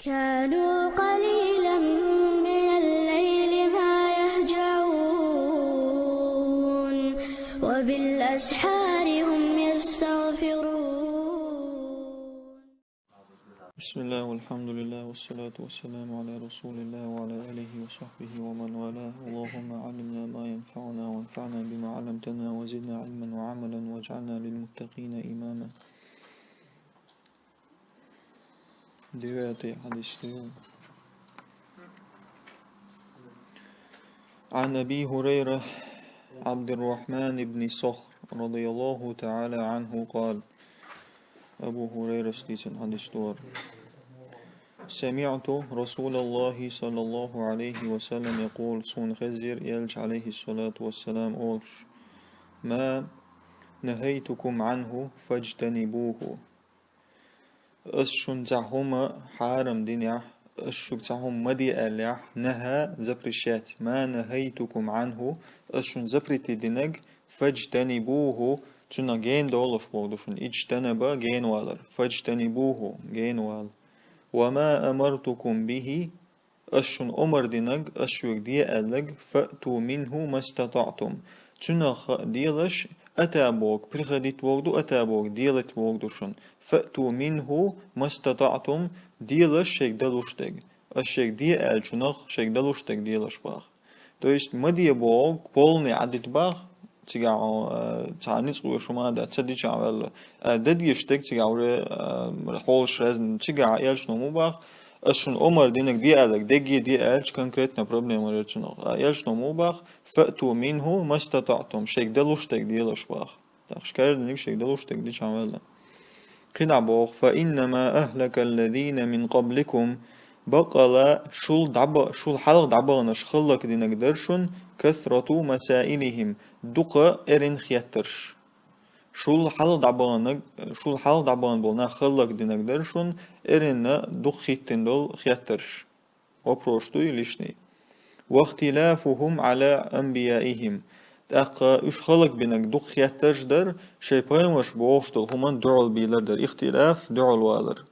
كانوا قليلا من الليل ما يهجعون وبالأسحار هم يستغفرون. بسم الله والحمد لله والصلاة والسلام على رسول الله وعلى آله وصحبه ومن والاه. اللهم علمنا ما ينفعنا وانفعنا بما علمتنا وزدنا علما وعملا واجعلنا للمتقين إماما. ديواتي حديث اليوم عن أبي هريرة عبد الرحمن بن صخر رضي الله تعالى عنه قال: أبو هريرة ستيسن حديث دور: سمعت رسول الله صلى الله عليه وسلم يقول: سون خزير يلج عليه الصلاة والسلام أولش: ما نهيتكم عنه فاجتنبوه. أشون زعهما حارم دينيح أشوك زعهم مدي أليح نهى زبرشات ما نهيتكم عنه أشون زبرتي دينج فاجتنبوه. تنا جين دولش بودشون اجتنبا جين والر فاجتنبوه جين وال. وما أمرتكم به أشون أمر دينج أشوك دي ألج فأتوا منه ما استطعتم. تنا ديلش أتابوك برخدت وقدو أتابوك ديلت وقدوشن فأتوا منه ما استطعتم. ديلش شيك دلوشتك الشيك دي ألشنخ شيك دلوشتك ديلش باخ. То есть مدي بوغ полный عدد باخ تيجاو تاني تقول شو ما ده تصدق شامل دديشتك تيجاو رحولش رزن تيجا يلش نمو باخ. أشون عمر دينك دي ألك دقي دي ألش конкретно проблема رجنو يلش نمو باخ فأتوا منه ما استطعتم شيك دلوشتك ديلش باخ. تاخش كاردنك شيك دلوشتك دي شامل قنع بوغ فإنما أهلك الذين من قبلكم بقى شول حلق دعبغنش خلق دينك درشن كثرة مسائلهم دقة إرن خياترش. شول حلق دعبغن بولنا خلق دينك درشن إرن دق خيتن دول خياترش وبروشتو يليشني. واختلافهم على أنبيائهم اش خلق بينك دق خياترش در شي بايمش بوشتل همان دعول بيلر در اختلاف دعول والر.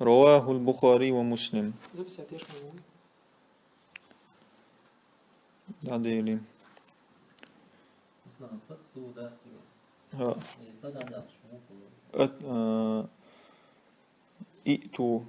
رواه البخاري ومسلم. دعديلي ها ائتوا